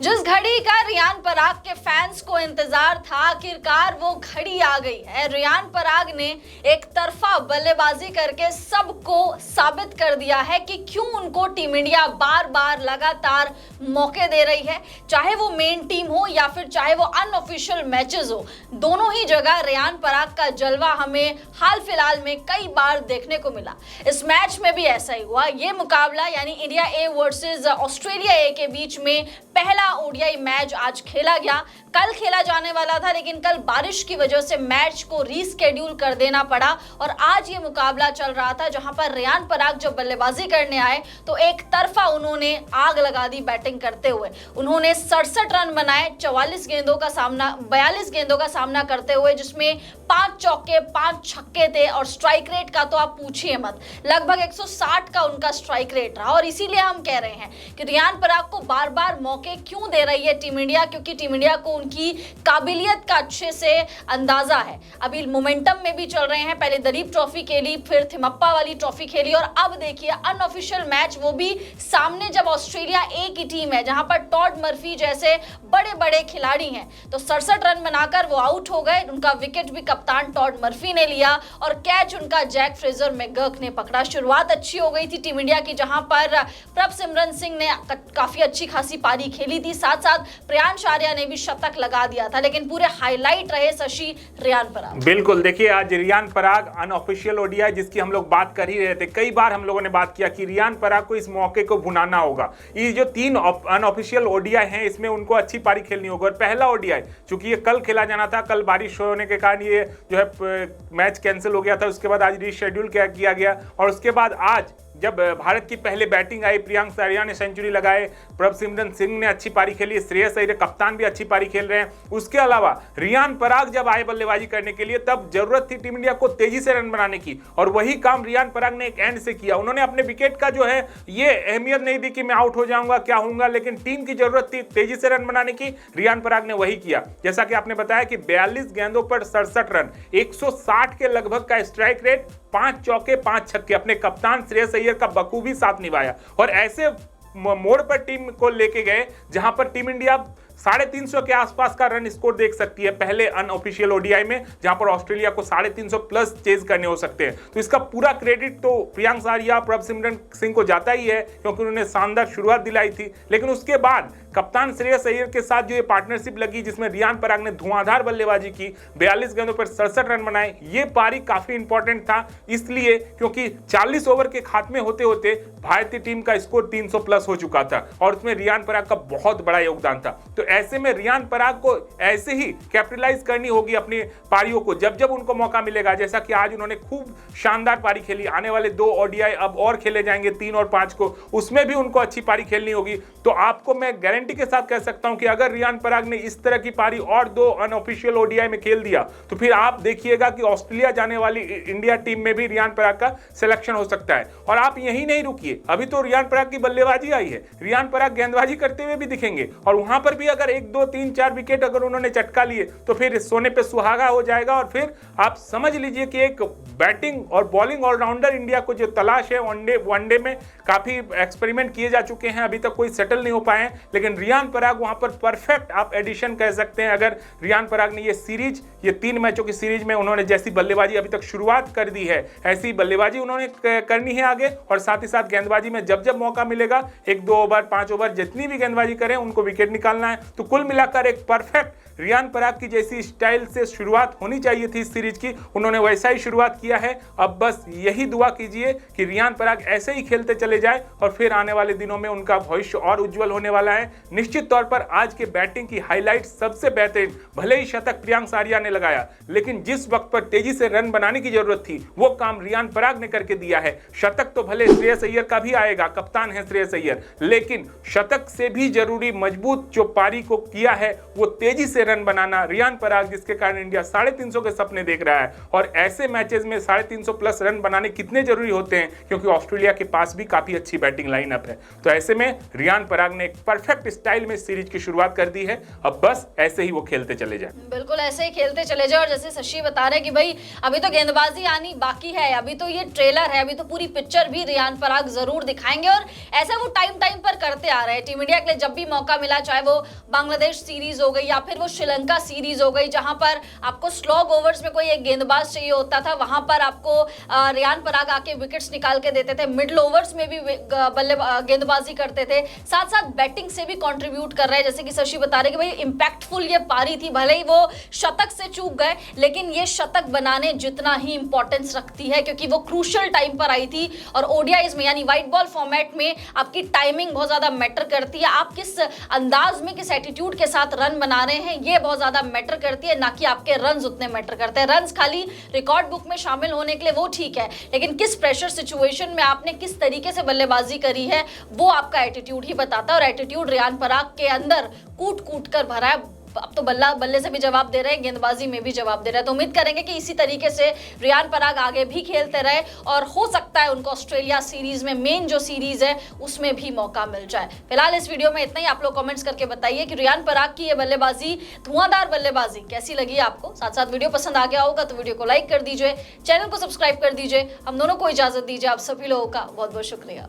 जिस घड़ी का रियान पराग के फैंस को इंतजार था, आखिरकार वो घड़ी आ गई है। रियान पराग ने एक तरफा बल्लेबाजी करके सबको साबित कर दिया है कि क्यों उनको टीम इंडिया बार बार लगातार मौके दे रही है। चाहे वो मेन टीम हो या फिर चाहे वो अनऑफिशियल मैचेस हो, दोनों ही जगह रियान पराग का जलवा हमें हाल फिलहाल में कई बार देखने को मिला। इस मैच में भी ऐसा ही हुआ। ये मुकाबला यानी India A versus Australia A के बीच में पहला ओडीआई मैच आज खेला गया। कल खेला जाने वाला था, लेकिन कल बारिश की वजह से मैच को रीस्केड्यूल कर देना पड़ा और आज ये मुकाबला चल रहा था, जहां पर रियान पराग जब बल्लेबाजी करने आए तो एक तरफा उन्होंने आग लगा दी बैटिंग करते हुए। उन्होंने 67 रन बनाए 42 गेंदों का सामना 42 गेंदों का सामना करते हुए, जिसमें 5 चौके 5 छक्के थे और स्ट्राइक रेट का तो आप पूछिए मत, लगभग 160 का उनका स्ट्राइक रेट रहा। और इसीलिए हम कह रहे हैं कि रियान पराग को बार बार मौके क्यों दे रही है टीम इंडिया, क्योंकि टीम इंडिया को उनकी काबिलियत का अच्छे से अंदाजा है। अभी मोमेंटम में भी चल रहे हैं, पहले दलीप ट्रॉफी खेली, फिर थिमप्पा वाली ट्रॉफी खेली और अब देखिए अनऑफिशियल मैच, वो भी सामने जब ऑस्ट्रेलिया ए की टीम है जहां पर टॉड मर्फी जैसे बड़े बड़े खिलाड़ी हैं। तो 67 रन बनाकर वो आउट हो गए। उनका विकेट भी कप्तान टॉड मर्फी ने लिया और कैच उनका जैक फ्रेजर मैकगर्क ने पकड़ा। शुरुआत अच्छी हो गई थी टीम इंडिया की, जहां पर प्रभसिमरन सिंह ने काफी अच्छी खासी पारी खेली थी, साथ साथ प्रियांश आर्या ने भी शतक लगा दिया था, लेकिन पूरे हाईलाइट रहे शशि रियान पराग। बिल्कुल, देखिए आज रियान पराग अनऑफिशियल ओडीआई जिसकी हम लोग बात कर ही रहे थे, कई बार हम लोगों ने बात किया कि रियान पराग को इस मौके को भुनाना होगा। ये जो 3 अनऑफिशियल ओडीआई हैं, इसमें उनको अच्छी पारी खेलनी होगी। और पहला ओडीआई चूंकि ये कल खेला जाना था, कल बारिश होने के कारण ये जो है मैच कैंसिल हो गया था, उसके बाद आज रीशेड्यूल किया गया और उसके बाद आज जब भारत की पहले बैटिंग आई, प्रियांश आर्या ने सेंचुरी लगाए, प्रभसिमरन सिंह ने अच्छी पारी खेली, श्रेयस अय्यर कप्तान भी अच्छी पारी खेल रहे हैं। उसके अलावा रियान पराग जब आए बल्लेबाजी करने के लिए, तब जरूरत थी टीम इंडिया को तेजी से रन बनाने की और वही काम रियान पराग ने एक एंड से किया। उन्होंने अपने विकेट का जो है ये अहमियत नहीं दी कि मैं आउट हो जाऊंगा क्या होऊंगा, लेकिन टीम की जरूरत थी तेजी से रन बनाने की, रियान पराग ने वही किया। जैसा कि आपने बताया कि 42 गेंदों पर 67 रन, 160 के लगभग का स्ट्राइक रेट, 5 चौके 5 छक्के, अपने कप्तान श्रेयस अय्यर का बखूबी साथ निभाया और ऐसे मोड़ पर टीम को लेके गए जहां पर टीम इंडिया 350 के आसपास का रन स्कोर देख सकती है पहले अनऑफिशियल ओडीआई में, जहां पर ऑस्ट्रेलिया को 350 प्लस चेज करने हो सकते हैं। तो इसका पूरा क्रेडिट तो प्रियांश आर्या प्रभसिमरन सिंह को जाता ही है, क्योंकि उन्होंने शानदार शुरुआत दिलाई थी। लेकिन उसके बाद कप्तान श्रेयस अय्यर के साथ जो ये पार्टनरशिप लगी, जिसमें रियान पराग ने धुआंधार बल्लेबाजी की, 42 गेंदों पर 67 रन बनाए, ये पारी काफी इंपॉर्टेंट था, इसलिए क्योंकि 40 ओवर के खात्मे होते होते भारतीय टीम का स्कोर 300 प्लस हो चुका था और उसमें रियान पराग का बहुत बड़ा योगदान था। तो ऐसे में रियान पराग को ऐसे ही कैपिटलाइज करनी होगी अपनी पारियों को, जब जब उनको मौका मिलेगा। जैसा कि आज उन्होंने खूब शानदार पारी खेली, आने वाले 2 ओडीआई अब और खेले जाएंगे 3 और 5 को, उसमें भी उनको अच्छी पारी खेलनी होगी। तो आपको मैं गारंटी के साथ कह सकता हूं कि अगर रियान पराग ने इस तरह की पारी और 2 अनऑफिशियल ओडीआई में खेल दिया, तो फिर आप देखिएगा कि ऑस्ट्रेलिया जाने वाली इंडिया टीम में भी रियान पराग का सिलेक्शन हो सकता है। और आप यही नहीं रुकिए, अभी तो रियान पराग की बल्लेबाजी आई है, रियान पराग गेंदबाजी करते हुए भी दिखेंगे और वहां पर भी अगर 1 2 3 4 विकेट अगर उन्होंने चटका लिए तो फिर सोने पे सुहागा हो जाएगा। और फिर आप समझ लीजिए कि एक बैटिंग और बॉलिंग ऑलराउंडर इंडिया को जो तलाश है, वनडे में काफी एक्सपेरिमेंट किए जा चुके हैं, अभी तक कोई सेटल नहीं हो पाए हैं, लेकिन रियान पराग वहां पर परफेक्ट आप एडिशन कह सकते हैं। अगर रियान पराग ने ये 3 मैचों की सीरीज में उन्होंने जैसी बल्लेबाजी अभी तक शुरुआत कर दी है, ऐसी बल्लेबाजी उन्होंने करनी है आगे, और साथ ही साथ गेंदबाजी में जब जब मौका मिलेगा 1 2 ओवर 5 ओवर जितनी भी गेंदबाजी करें उनको विकेट निकालना है। तो कुल मिलाकर एक परफेक्ट रियान पराग की जैसी स्टाइल से शुरुआत होनी चाहिए थी इस सीरीज की, उन्होंने वैसा ही शुरुआत किया है। अब बस यही दुआ कीजिए कि रियान पराग ऐसे ही खेलते चले जाए और फिर आने वाले दिनों में उनका भविष्य और उज्जवल होने वाला है। निश्चित तौर पर आज के बैटिंग की हाईलाइट सबसे बेहतरीन, भले ही शतक प्रियांश आर्या ने लगाया, लेकिन जिस वक्त पर तेजी से रन बनाने की जरूरत थी वो काम रियान पराग ने करके दिया है। शतक तो भले श्रेयस अय्यर का भी आएगा, कप्तान है श्रेयस अय्यर, लेकिन शतक से भी जरूरी मजबूत जो पारी को किया है वो तेजी से रन बनाना रियान पराग, जिसके कारण इंडिया 350 के सपने देख रहा है। और ऐसे मैचेस में 350 प्लस रन बनाने कितने जरूरी होते हैं, क्योंकि ऑस्ट्रेलिया के पास भी काफी अच्छी बैटिंग लाइनअप है। तो ऐसे में रियान पराग ने एक परफेक्ट कॉम्पैक्ट स्टाइल में इस सीरीज की शुरुआत कर दी है। अब बस ऐसे ही वो खेलते चले जाए। बिल्कुल ऐसे ही खेलते चले जाए। और जैसे शशि बता रहे कि भाई अभी तो गेंदबाजी आनी बाकी है, अभी तो ये ट्रेलर है, अभी तो पूरी पिक्चर भी रियान पराग जरूर दिखाएंगे। और ऐसा वो टाइम टाइम पर करते आ रहे हैं। टीम इंडिया के लिए जब भी मौका मिला, चाहे वो बांग्लादेश सीरीज हो गई या फिर वो श्रीलंका सीरीज हो गई, जहां पर आपको स्लॉग ओवर्स में कोई एक गेंदबाज चाहिए होता था, वहां पर आपको रियान पराग आके विकेट्स निकाल के देते थे। मिडिल ओवर्स में भी गेंदबाजी करते थे, साथ साथ बैटिंग से भी कंट्रीब्यूट कर रहे हैं। जैसे कि शशि बता रहे कि भाई इंपैक्टफुल ये पारी थी, भले ही वो शतक से चूक गए, लेकिन ये शतक बनाने जितना ही इंपॉर्टेंस रखती है, क्योंकि वो क्रूशियल टाइम पर आई थी। और ओडीआईज में यानी व्हाइट बॉल फॉर्मेट में आपकी टाइमिंग बहुत ज्यादा मैटर करती है। आप किस अंदाज में, किस एटीट्यूड के साथ रन बना रहे हैं, ये बहुत ज्यादा मैटर करती है, ना कि आपके रन्स उतने मैटर करते हैं। रन्स खाली रिकॉर्ड बुक में शामिल होने के लिए वो ठीक है, लेकिन किस प्रेशर सिचुएशन में आपने किस तरीके से बल्लेबाजी करी है, वो आपका एटीट्यूड ही बताता है। और एटीट्यूड रियान पराग के अंदर कूट कूट कर भरा है। अब तो बल्ले से भी जवाब दे रहे हैं, गेंदबाजी में भी जवाब दे रहे हैं। तो उम्मीद करेंगे कि इसी तरीके से रियान पराग आगे भी खेलते रहे और हो सकता है उनको ऑस्ट्रेलिया सीरीज में, मेन जो सीरीज है उसमें भी मौका मिल जाए। फिलहाल इस वीडियो में इतना ही। आप लोग कमेंट्स करके बताइए कि रियान पराग की ये बल्लेबाजी, धुआंधार बल्लेबाजी कैसी लगी आपको। साथ साथ वीडियो पसंद आ गया होगा तो वीडियो को लाइक कर दीजिए, चैनल को सब्सक्राइब कर दीजिए। हम दोनों को इजाजत दीजिए। आप सभी लोगों का बहुत बहुत शुक्रिया।